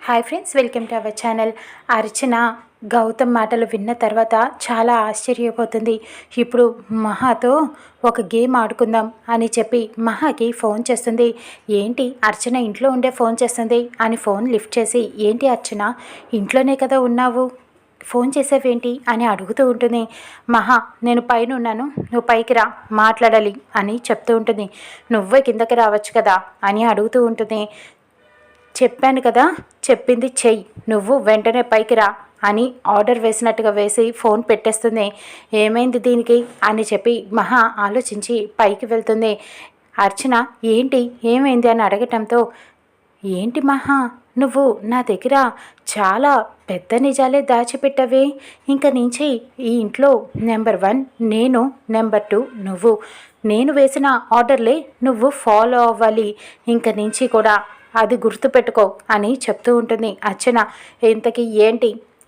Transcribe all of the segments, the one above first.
Hi friends, welcome to our channel. Archana Gautam మాటలు విన్న తర్వాత చాలా ఆశ్చర్యపోతుంది. ఇప్పుడు మహాతో ఒక గేమ్ ఆడుకుందాం అని చెప్పి మహాకి ఫోన్ చేస్తుంది. ఏంటి అర్చన ఇంట్లో ఉండే ఫోన్ చేస్తుంది అని ఫోన్ లిఫ్ట్ చేసి, ఏంటి అర్చన ఇంట్లోనే కదా ఉన్నావు, ఫోన్ చేసావేంటి అని అడుగుతూ ఉంటుంది. మహా, నేను పైన ఉన్నాను, నువ్వు పైకి రా, మాట్లాడాలి అని చెప్తూ ఉంటుంది. నువ్వే కిందకి రావచ్చు కదా అని అడుగుతూ ఉంటుంది. చెప్పాను కదా, చెప్పింది చెయ్యి, నువ్వు వెంటనే పైకి రా అని ఆర్డర్ వేసినట్టుగా వేసి ఫోన్ పెట్టేస్తుంది. ఏమైంది దీనికి అని చెప్పి మహా ఆలోచించి పైకి వెళ్తుంది. అర్చన ఏంటి ఏమైంది అని అడగటంతో, ఏంటి మహా నువ్వు నా దగ్గర చాలా పెద్ద నిజాలే దాచిపెట్టవే, ఇంక నుంచి ఈ ఇంట్లో నెంబర్ 1 నేను, నెంబర్ 2 నువ్వు, నేను వేసిన ఆర్డర్లే నువ్వు ఫాలో అవ్వాలి ఇంక నుంచి కూడా, అది గుర్తుపెట్టుకో అని చెప్తూ ఉంటుంది. అర్చన, ఇంతకీ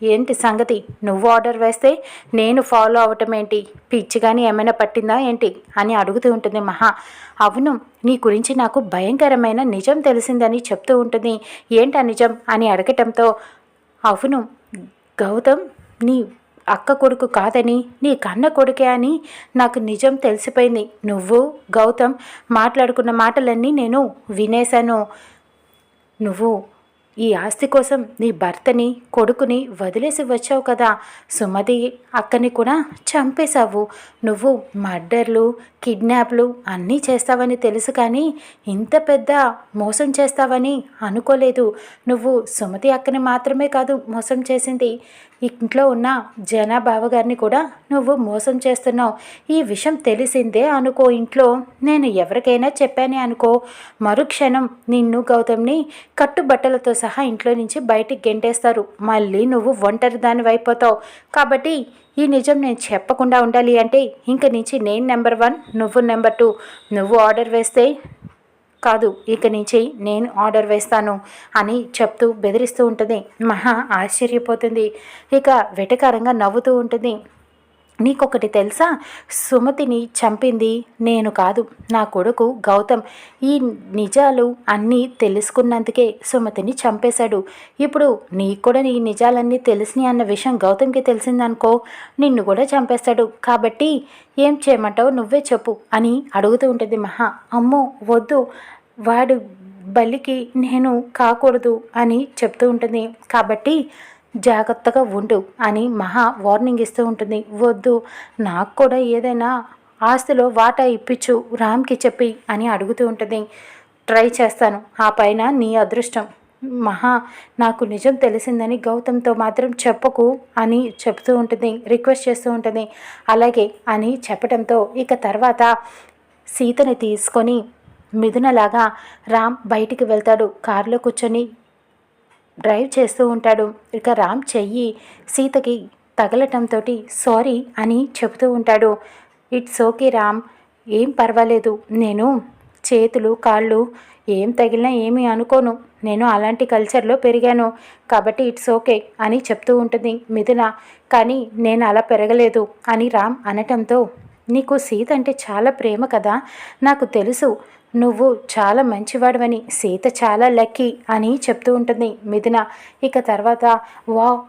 ఏంటి సంగతి, నువ్వు ఆర్డర్ వేస్తే నేను ఫాలో అవ్వటం ఏంటి, పిచ్చి కానీ ఏమైనా పట్టిందా ఏంటి అని అడుగుతూ ఉంటుంది మహా. అవును, నీ గురించి నాకు భయంకరమైన నిజం తెలిసిందని చెప్తూ ఉంటుంది. ఏంటా నిజం అని అడగటంతో, అవును గౌతమ్ నీ అక్క కొడుకు కాదని, నీ కన్న కొడుకే అని నాకు నిజం తెలిసిపోయింది. నువ్వు గౌతమ్ మాట్లాడుకున్న మాటలన్నీ నేను వినేశాను. నువ్వు ఈ ఆస్తి కోసం నీ భర్తని కొడుకుని వదిలేసి వచ్చావు కదా, సుమతి అక్కని కూడా చంపేశావు. నువ్వు మర్డర్లు కిడ్నాప్లు అన్నీ చేస్తావని తెలుసు, కానీ ఇంత పెద్ద మోసం చేస్తావని అనుకోలేదు. నువ్వు సుమతి అక్కని మాత్రమే కాదు మోసం చేసింది, ఇంట్లో ఉన్న బావగారిని కూడా నువ్వు మోసం చేస్తున్నావు. ఈ విషయం తెలిసిందే అనుకో, ఇంట్లో నేను ఎవరికైనా చెప్పానే అనుకో, మరుక్షణం నిన్ను గౌతమ్ని కట్టుబట్టలతో సహా ఇంట్లో నుంచి బయటికి గెంటేస్తారు. మళ్ళీ నువ్వు ఒంటరి దానివి అయిపోతావు. కాబట్టి ఈ నిజం నేను చెప్పకుండా ఉండాలి అంటే ఇంక నుంచి నేను నెంబర్ 1 నువ్వు నెంబర్ 2, నువ్వు ఆర్డర్ వేస్తే కాదు, ఇక నుంచి నేను ఆర్డర్ వేస్తాను అని చెప్తూ బెదిరిస్తూ ఉంటుంది. మహా ఆశ్చర్యపోతుంది. ఇక వెటకారంగా నవ్వుతూ ఉంటుంది. నీకొకటి తెలుసా, సుమతిని చంపింది నేను కాదు, నా కొడుకు గౌతమ్. ఈ నిజాలు అన్నీ తెలుసుకున్నందుకే సుమతిని చంపేశాడు. ఇప్పుడు నీకు కూడా నీ నిజాలన్నీ తెలిసినాయి అన్న విషయం గౌతమ్కి తెలిసిందనుకో, నిన్ను కూడా చంపేస్తాడు. కాబట్టి ఏం చేయమంటావు, నువ్వే చెప్పు అని అడుగుతూ ఉంటుంది మహా. అమ్మో వద్దు, వాడు బలికి నేను కాకూడదు అని చెప్తూ ఉంటుంది. కాబట్టి జాగ్రత్తగా ఉండు అని మహా వార్నింగ్ ఇస్తూ ఉంటుంది. వద్దు, నాకు కూడా ఏదైనా ఆస్తిలో వాటా ఇప్పించు రామ్కి చెప్పి అని అడుగుతూ ఉంటుంది. ట్రై చేస్తాను, ఆ పైన నీ అదృష్టం. మహా, నాకు నిజం తెలిసిందని గౌతమ్తో మాత్రం చెప్పకు అని చెప్తూ ఉంటుంది, రిక్వెస్ట్ చేస్తూ ఉంటుంది. అలాగే అని చెప్పడంతో ఇక తర్వాత సీతని తీసుకొని మిథునలాగా రామ్ బయటికి వెళ్తాడు. కారులో కూర్చొని డ్రైవ్ చేస్తూ ఉంటాడు. ఇక రామ్ చెయ్యి సీతకి తగలటంతో సారీ అని చెబుతూ ఉంటాడు. ఇట్స్ ఓకే రామ్, ఏం పర్వాలేదు, నేను చేతులు కాళ్ళు ఏం తగిలినా ఏమీ అనుకోను, నేను అలాంటి కల్చర్లో పెరిగాను కాబట్టి ఇట్స్ ఓకే అని చెప్తూ ఉంటుంది మిథున. కానీ నేను అలా పెరగలేదు అని రామ్ అనటంతో, నీకు సీత అంటే చాలా ప్రేమ కదా, నాకు తెలుసు, నువ్వు చాలా మంచివాడవని, సీత చాలా లక్కీ అని చెప్తూ ఉంటుంది మిథున. ఇక తర్వాత, వావ్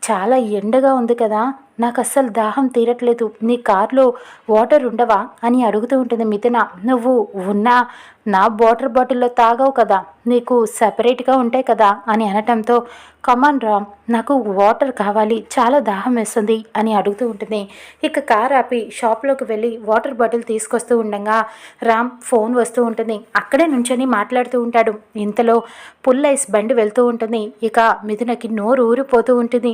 చాలా ఎండగా ఉంది కదా, నాకు అస్సలు దాహం తీరట్లేదు, నీ కార్లో వాటర్ ఉండవా అని అడుగుతూ ఉంటుంది మిథున. నువ్వు ఉన్నా నా వాటర్ బాటిల్లో తాగవు కదా, నీకు సపరేట్గా ఉంటాయి కదా అని అనటంతో, కమాన్ రామ్, నాకు వాటర్ కావాలి, చాలా దాహం వేస్తుంది అని అడుగుతూ ఉంటుంది. ఇక కార్ ఆపి షాప్లోకి వెళ్ళి వాటర్ బాటిల్ తీసుకొస్తూ ఉండగా రామ్ ఫోన్ వస్తూ ఉంటుంది. అక్కడే నుంచొని మాట్లాడుతూ ఉంటాడు. ఇంతలో పుల్లైస్ బండి వెళ్తూ ఉంటుంది. ఇక మిథునకి నోరు ఊరిపోతూ ఉంటుంది.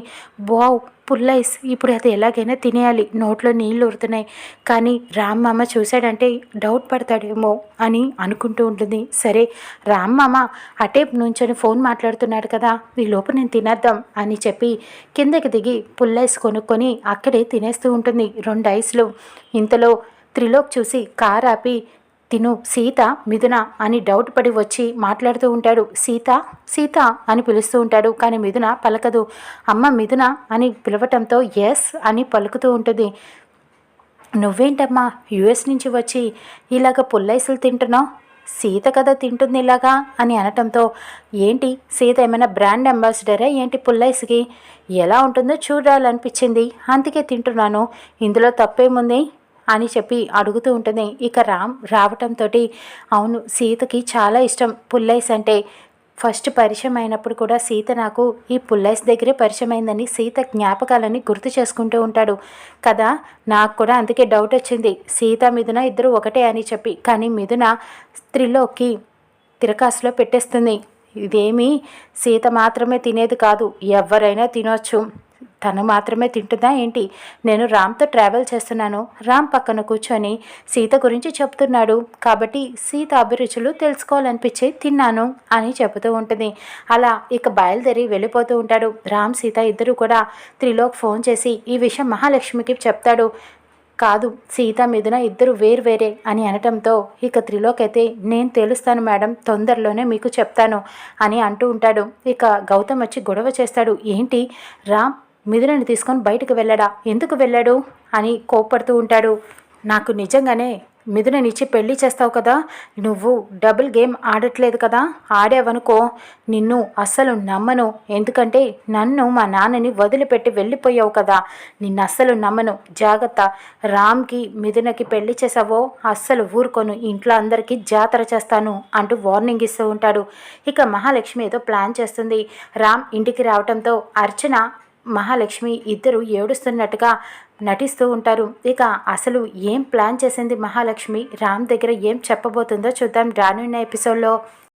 వావ్ పుల్లైస్, ఇప్పుడు అది ఎలాగైనా తినేయాలి, నోట్లో నీళ్ళు ఊరుతున్నాయి, కానీ రామ్ మామ చూశాడంటే డౌట్ పడతాడేమో అని అనుకుంటూ ఉంటుంది. సరే రామ్ మామ అటేపు నుంచొని ఫోన్ మాట్లాడుతున్నాడు కదా, ఈ లోపు నేను తినేద్దాం అని చెప్పి కిందకి దిగి పుల్లైస్ కొనుక్కొని అక్కడే తినేస్తూ ఉంటుంది 2 ఐస్లు. ఇంతలో త్రిలోక్ చూసి కార్ ఆపి, తిను సీత మిథున అని డౌట్ పడి వచ్చి మాట్లాడుతూ ఉంటాడు. సీత సీత అని పిలుస్తూ ఉంటాడు, కానీ మిథున పలకదు. అమ్మ మిథున అని పిలవటంతో ఎస్ అని పలుకుతూ ఉంటుంది. నువ్వేంటమ్మా యుఎస్ నుంచి వచ్చి ఇలాగ పుల్లైసులు తింటున్నావు, సీత కదా తింటుంది ఇలాగా అని అనటంతో, ఏంటి సీత ఏమైనా బ్రాండ్ అంబాసిడరా ఏంటి పుల్లైస్కి? ఎలా ఉంటుందో చూడాలనిపించింది, అందుకే తింటున్నాను, ఇందులో తప్పేముంది అని చెప్పి అడుగుతూ ఉంటుంది. ఇక రామ్ రావటంతో, అవును సీతకి చాలా ఇష్టం పుల్లైస్ అంటే. ఫస్ట్ పరిచయం అయినప్పుడు కూడా సీత నాకు ఈ పుల్లైస్ దగ్గరే పరిచయం అయిందని సీత జ్ఞాపకాలని గుర్తు చేసుకుంటూ ఉంటాడు కదా. నాకు కూడా అందుకే డౌట్ వచ్చింది, సీత మిథున ఇద్దరు ఒకటే అని చెప్పి. కానీ మిథున స్త్రీలోకి తిరకాసులో పెట్టేస్తుంది. ఇదేమీ సీత మాత్రమే తినేది కాదు, ఎవరైనా తినొచ్చు, తను మాత్రమే తింటుందా ఏంటి? నేను రామ్తో ట్రావెల్ చేస్తున్నాను, రామ్ పక్కన కూర్చొని సీత గురించి చెప్తున్నాడు కాబట్టి సీత అభిరుచులు తెలుసుకోవాలనిపించి తిన్నాను అని చెబుతూ ఉంటుంది. అలా ఇక బయలుదేరి వెళ్ళిపోతూ ఉంటాడు. రామ్ సీత ఇద్దరు కూడా త్రిలోక్ ఫోన్ చేసి ఈ విషయం మహాలక్ష్మికి చెప్తాడు. కాదు సీత మిథున ఇద్దరు వేరే అని అనటంతో, ఇక త్రిలోక్ అయితే నేను తెలుస్తాను మేడం, తొందరలోనే మీకు చెప్తాను అని అంటూ ఉంటాడు. ఇక గౌతమ్ వచ్చి గొడవ చేస్తాడు. ఏంటి రామ్ మిథునని తీసుకొని బయటకు వెళ్ళడా, ఎందుకు వెళ్ళాడు అని కోప్పడుతూ ఉంటాడు. నాకు నిజంగానే మిథుననిచ్చి పెళ్లి చేస్తావు కదా, నువ్వు డబుల్ గేమ్ ఆడట్లేదు కదా, ఆడావనుకో నిన్ను అస్సలు నమ్మను, ఎందుకంటే నన్ను మా నాన్నని వదిలిపెట్టి వెళ్ళిపోయావు కదా, నిన్ను అస్సలు నమ్మను, జాగ్రత్త, రామ్కి మిథునకి పెళ్లి చేసావో అస్సలు ఊరుకోను, ఇంట్లో అందరికీ జాతర చేస్తాను అంటూ వార్నింగ్ ఇస్తూ ఉంటాడు. ఇక మహాలక్ష్మి ఏదో ప్లాన్ చేస్తుంది. రామ్ ఇంటికి రావడంతో అర్చన మహాలక్ష్మి ఇద్దరు ఏడుస్తున్నట్టుగా నటిస్తూ ఉంటారు. ఇక అసలు ఏం ప్లాన్ చేసింది మహాలక్ష్మి, రామ్ దగ్గర ఏం చెప్పబోతుందో చూద్దాం రానున్న ఎపిసోడ్లో.